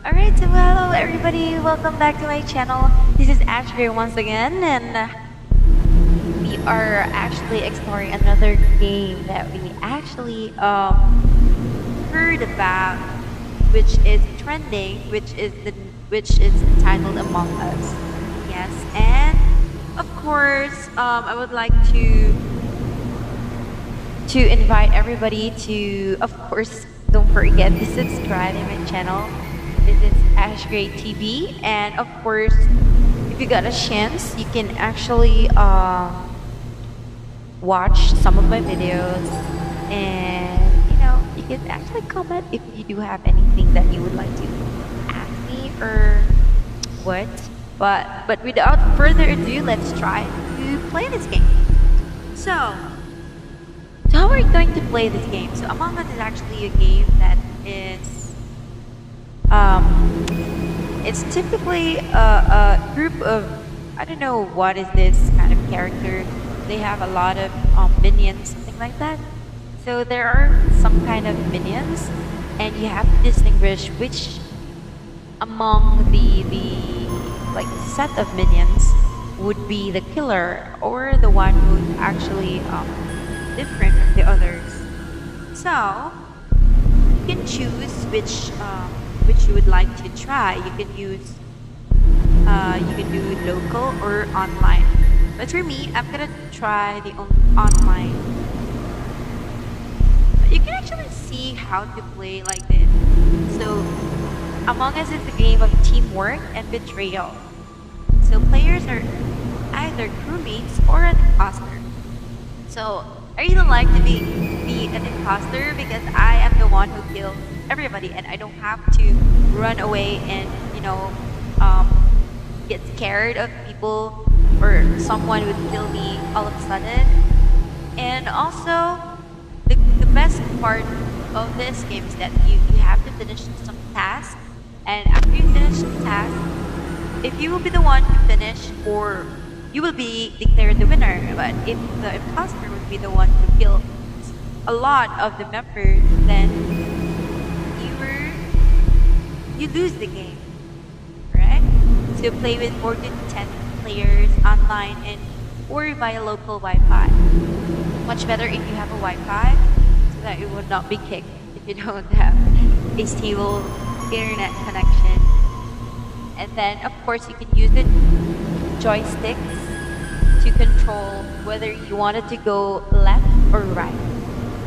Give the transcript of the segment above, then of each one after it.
Alright, so hello everybody, welcome back to my channel. This is Ash here once again, and we are actually exploring another game that we actually heard about, which is trending, which is entitled Among Us. Yes, and of course, I would like to invite everybody to, of course, don't forget to subscribe to my channel. This is Ash Gray TV, and of course, if you got a chance, you can actually watch some of my videos, and you can actually comment if you do have anything that you would like to ask me or what. But without further ado, let's try to play this game. So. So how are we going to play this game? So Among Us is actually a game that is, it's typically a group of, I don't know what is this kind of character. They have a lot of minions, something like that. So there are some kind of minions, and you have to distinguish which among the like set of minions would be the killer or the one who's actually different from the others. So you can choose which you would like to try. You can use you can do local or online. But for me, I'm gonna try the online. You can actually see how to play like this. So Among Us is a game of teamwork and betrayal. So players are either crewmates or an imposter. So I really like to be an imposter because I am the one who kills everybody, and I don't have to run away and um, get scared of people or someone would kill me all of a sudden. And also, the best part of this game is that you have to finish some tasks, and after you finish the task, if you will be the one to finish, or you will be declared the winner. But if the imposter would be the one to kill a lot of the members, then you lose the game, right? So play with 4 to 10 players online and or via local Wi-Fi. Much better if you have a Wi-Fi, so that you will not be kicked if you don't have a stable internet connection. And then, of course, you can use the joysticks to control whether you wanted to go left or right.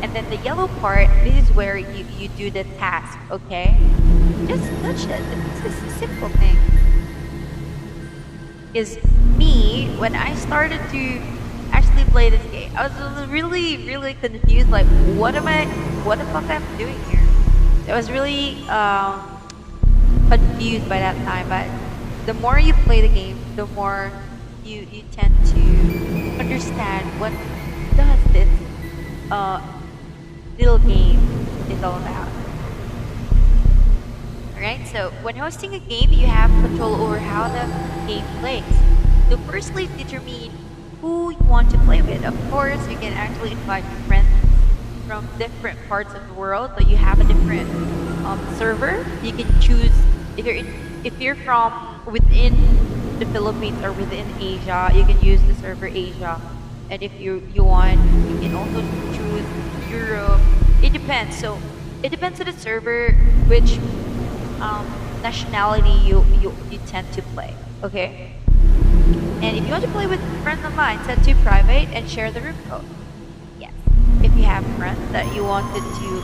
And then the yellow part, this is where you do the task, okay? Just touch it. It's just a simple thing. Is me, when I started to actually play this game, I was really, really confused. Like, what the fuck am I doing here? I was really confused by that time. But the more you play the game, the more you tend to understand what does this little game is all about. Alright, so when hosting a game, you have control over how the game plays. So firstly, determine who you want to play with. Of course, you can actually invite your friends from different parts of the world, so you have a different server. You can choose if you're from within the Philippines or within Asia, you can use the server Asia. And if you want, you can also choose Europe. It depends. So it depends on the server which nationality you tend to play. Okay. And if you want to play with friends online, set to private and share the room code. Yes. If you have friends that you wanted to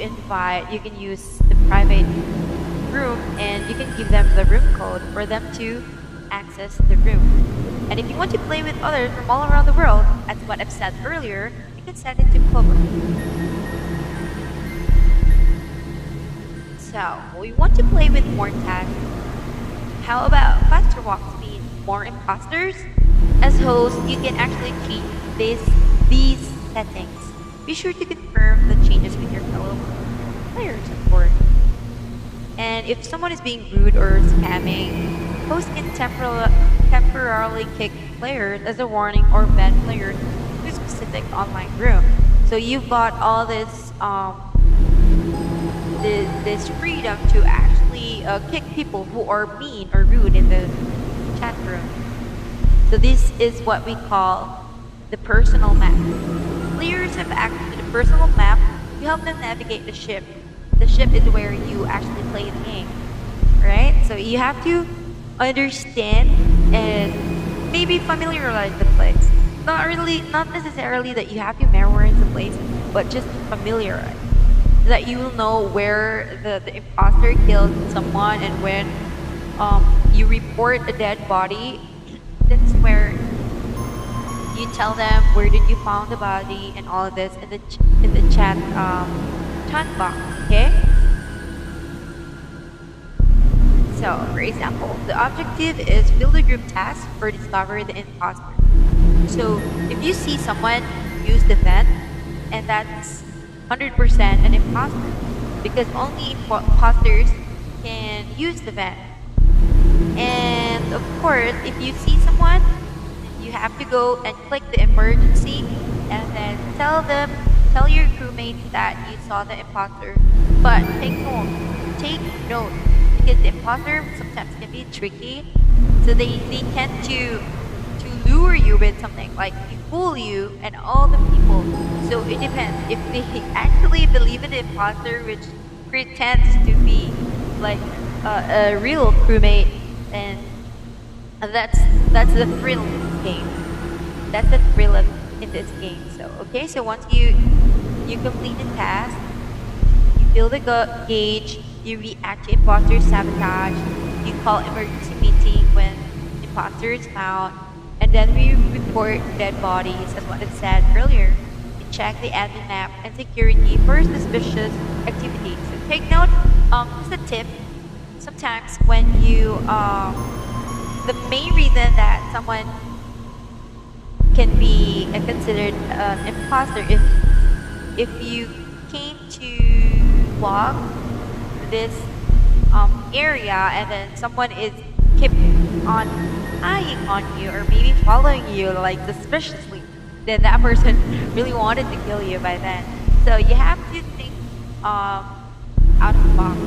invite, you can use the private room, and you can give them the room code for them to access the room. And if you want to play with others from all around the world, as what I've said earlier, you can set it to public. So we want to play with more tasks. How about faster walk speed, more imposters? As host, you can actually change these settings. Be sure to confirm the changes with your fellow players, of course. And if someone is being rude or spamming, host can temporarily kick players as a warning or ban players to a specific online room. So you've got all this this freedom to actually kick people who are mean or rude in the chat room. So this is what we call the personal map. Players have access to the personal map to help them navigate the ship. The ship is where you actually play the game, right? So you have to understand and maybe familiarize the place. Not really, not necessarily that you have to memorize the place, but just familiarize. So that you will know where the imposter killed someone, and when you report a dead body, this is where you tell them where did you found the body and all of this in the in the chat box. Okay. So, for example, the objective is build a group task or discover the imposter. So, if you see someone use the vent, and that's 100% an imposter, because only imposters can use the vent. And of course, if you see someone, you have to go and click the emergency, and then tell your crewmates that you saw the imposter. But take note, because the imposter sometimes can be tricky, so they tend to lure you with something like they fool you and all the people. So it depends if they actually believe in the imposter, which pretends to be like a real crewmate, and that's the thrill in this game. That's the thrill in this game. So okay, so once you complete the task, you fill the gauge, you react to imposter sabotage, you call emergency meeting when imposter is found, and then we report dead bodies as what it said earlier. We check the admin map and security for suspicious activities. So take note, just a tip, sometimes when you the main reason that someone can be considered an imposter if you came to walk this area and then someone is keep on eyeing on you or maybe following you like suspiciously, then that person really wanted to kill you by then. So you have to think out of the box.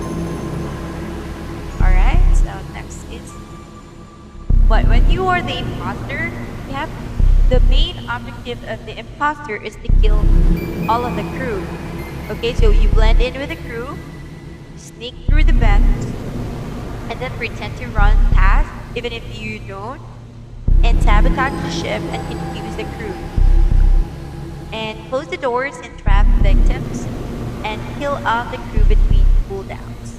Alright, so next is, but when you are the imposter, you have the main objective of the imposter is to kill all of the crew. Okay, so you blend in with the crew, sneak through the vents, and then pretend to run tasks even if you don't, and sabotage the ship and confuse the crew. And close the doors and trap victims, and kill off the crew between cooldowns.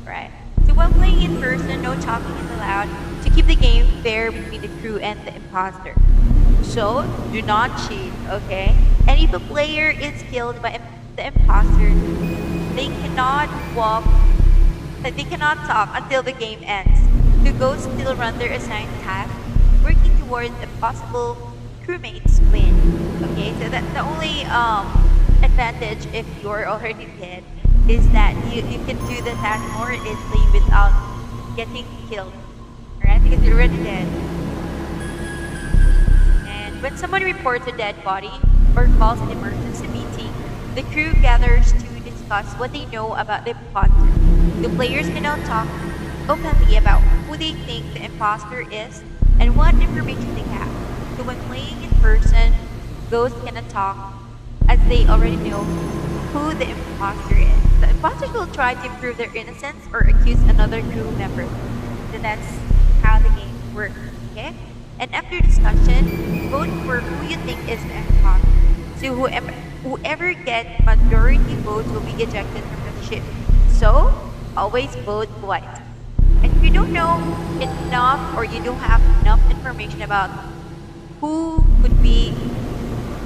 Right? So while playing in person, no talking is allowed to keep the game fair between the crew and the imposter. So do not cheat, okay? And if a player is killed by the imposter, they cannot talk until the game ends. The ghosts still run their assigned task, working towards a possible crewmate's win. Okay, so that's the only advantage if you're already dead, is that you can do the task more easily without getting killed. Alright, because you're already dead. And when someone reports a dead body or calls an emergency meeting, the crew gathers to discuss what they know about the imposter. The players can now talk openly about who they think the imposter is and what information they have. So when playing in person, ghosts cannot talk as they already know who the imposter is. The imposters will try to prove their innocence or accuse another crew member. So that's how the game works, okay? And after discussion, vote for who you think is the imposter. So whoever gets majority votes will be ejected from the ship. So always vote white. And if you don't know enough or you don't have enough information about who could be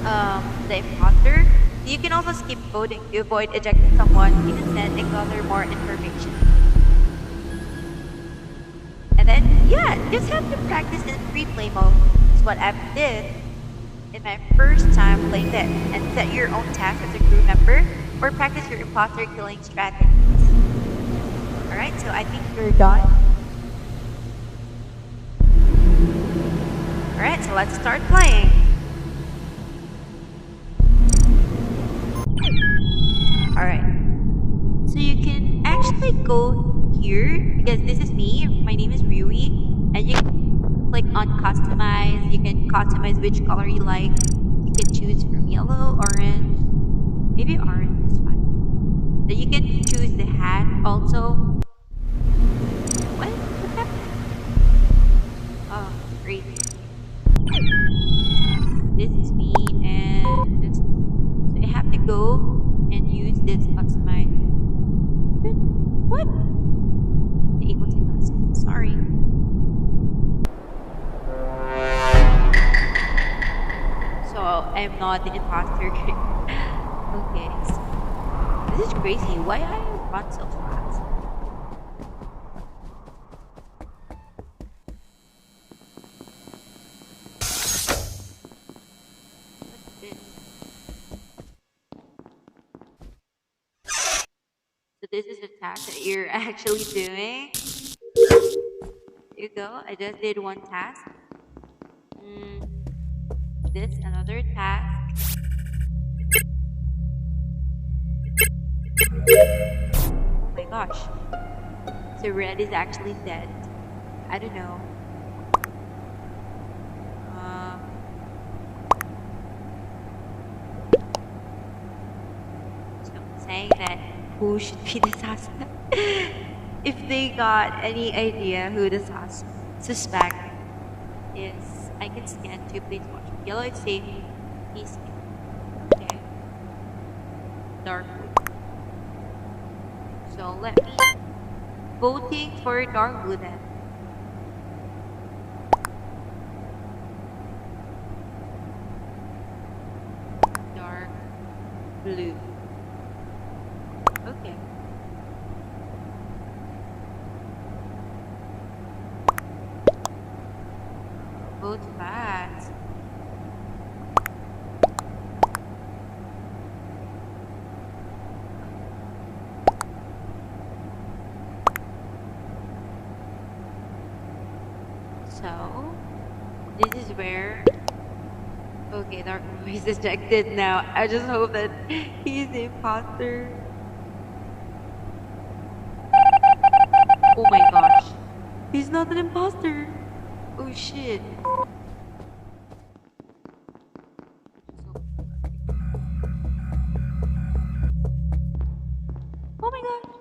the imposter, you can also skip voting to avoid ejecting someone innocent and gather more information. And then, yeah, just have to practice in free play mode. That's what I did in my first time playing this. And set your own task as a crew member or practice your imposter killing strategies. Alright, so I think we're done. Alright, so let's start playing. Alright. So you go here because this is me. My name is Rui, and you can click on customize. You can customize which color you like. You can choose from yellow, orange, maybe orange is fine. Then you can choose the hat also. What happened? Oh, great. This is me, and so I have to go and use this customize. What? The able to customize. Sorry. So I'm not the imposter. Okay. So this is crazy. Why I run so fast? What's this? So this is a task that you're actually doing. Here you go. I just did one task. Mm, this another task. Oh my gosh. So red is actually dead. I don't know. Um, so I'm saying that who should be the suspect? If they got any idea who the suspect is, I can scan to please watch. Yellow is safe. Please scan. Okay. Dark blue. So let me voting for dark blue then. Dark blue. Okay. Vote fast. So, this is where. Okay, Dark Blue is ejected now. I just hope that he's the imposter. Oh my gosh. He's not an imposter. Oh shit. Oh my gosh.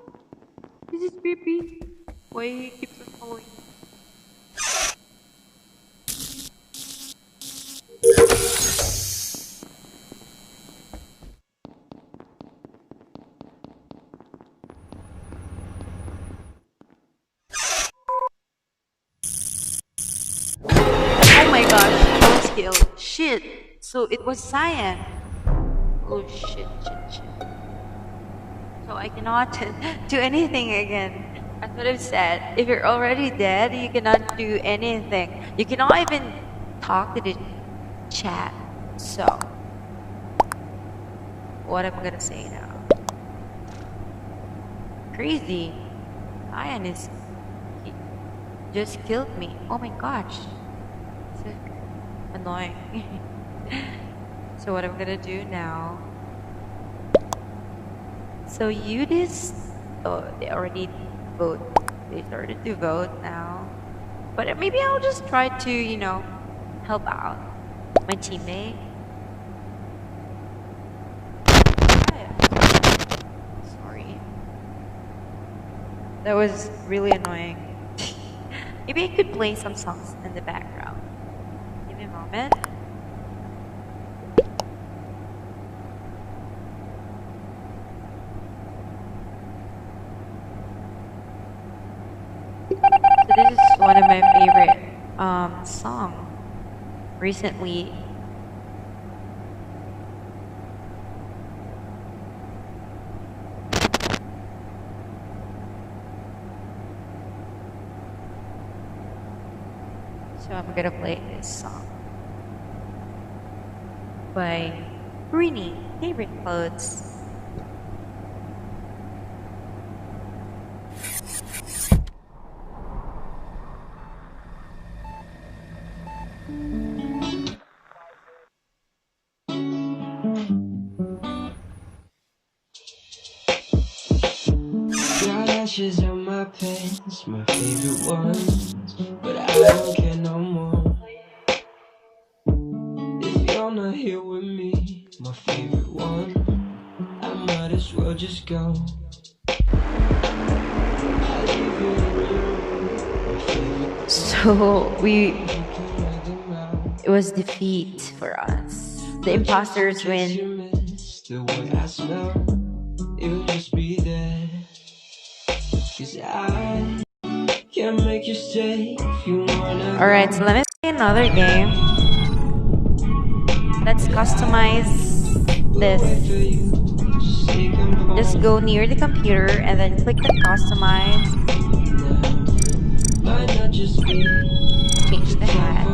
This is creepy. Why he keeps on following me? Oh my gosh, he was killed. Shit. So it was Cyan. Oh shit, shit, shit. So I cannot do anything again. That's what I've said. If you're already dead, you cannot do anything. You cannot even talk to the chat. So, what am I gonna say now? Crazy. Cyan is. He just killed me. Oh my gosh. So annoying. So, what I'm gonna do now. So you just oh they already vote. They started to vote now. But maybe I'll just try to, help out my teammate. Sorry. That was really annoying. Maybe I could play some songs in the background. Give me a moment. So this is one of my favorite song recently. So I'm gonna play this song by Rini, Favorite Clothes. pictures of my pants, my favorite ones, but I don't care no more. If you're not here with me, my favorite one, I might as well just go. So it was defeat for us. The imposters win. The way I smell, it will just be there. 'Cause I can't make you stay if you wanna. Alright, so let me play another game. Let's customize this. Just go near the computer and then click the customize. Change the hat.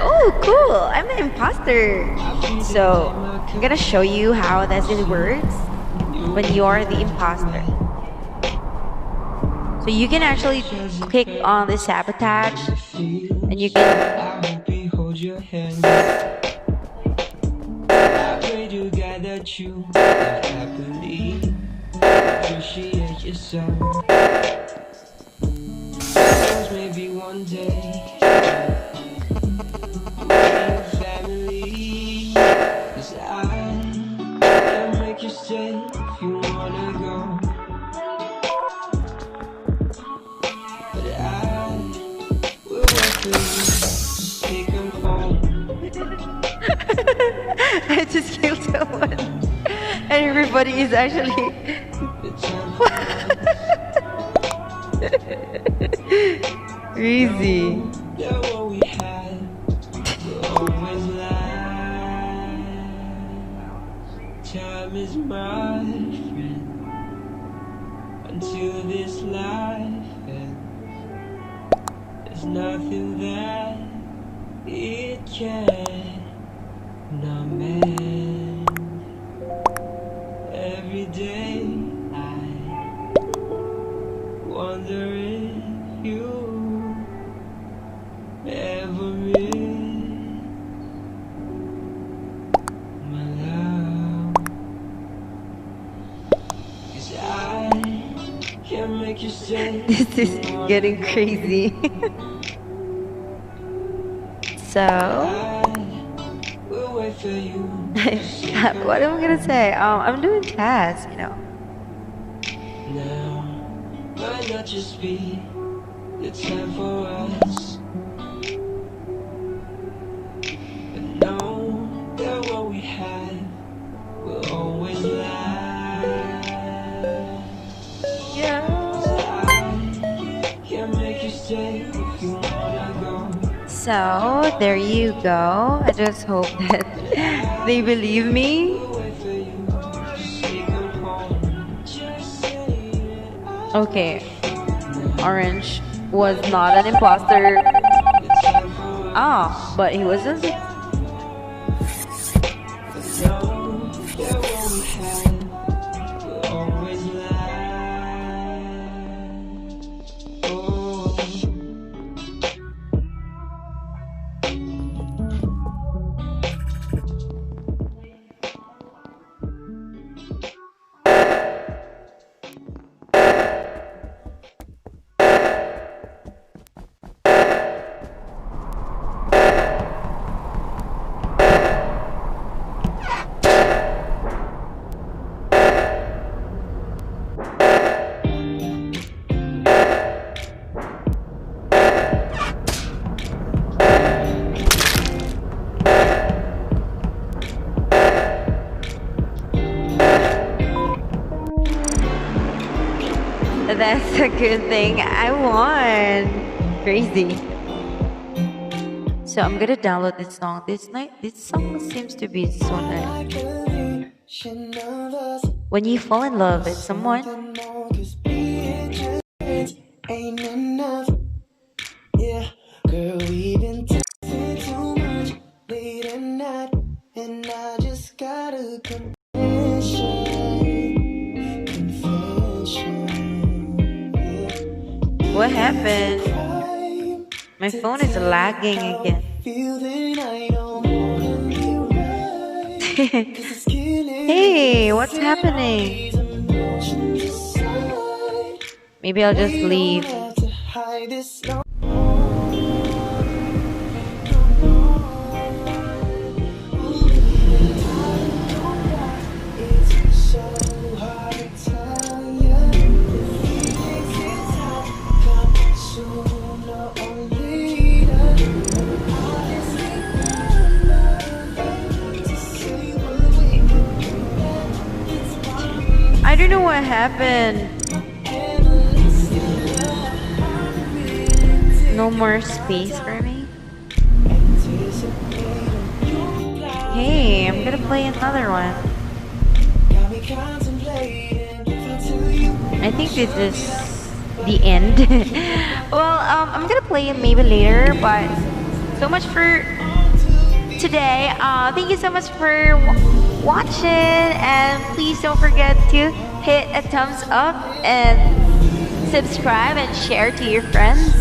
Oh, cool! I'm the imposter. So I'm gonna show you how this works when you're the imposter. So you can actually click on the sabotage and you can appreciate yourself. Maybe one day family, 'cause I can make you stay if you wanna go. I just killed someone and everybody is actually crazy. Time is my friend until this life ends. There's nothing that it can not mend. Every day I wonder if you ever miss my love. 'Cause I can't make you stay. This is getting crazy. So what am I gonna say? I'm doing tasks, you know. Now might not just be the time for us, but know that what we have will always last. Yeah. I can't make you stay if you wanna go. So there you go. I just hope that they believe me. Okay, Orange was not an imposter. Ah, but he wasn't. That's a good thing. I won. Crazy. So I'm gonna download this song. This song seems to be so nice. When you fall in love with someone, ain't enough. Yeah, girl, we've been talking too much late at night, and I just got a confession. What happened? My phone is lagging again. Hey, what's happening? Maybe I'll just leave. I don't know what happened. No more space for me. Hey, I'm gonna play another one. I think this is the end. Well, I'm gonna play it maybe later, but so much for today. Thank you so much for watching, and please don't forget to hit a thumbs up and subscribe and share to your friends,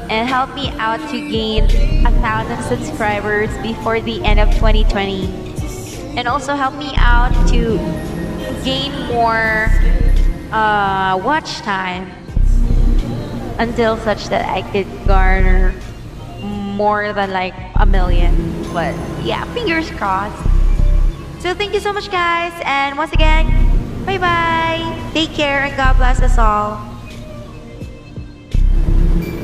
and help me out to gain 1,000 subscribers before the end of 2020, and also help me out to gain more watch time until such that I could garner more than like 1 million. But yeah, fingers crossed. So thank you so much, guys, and once again, bye bye. Take care and God bless us all.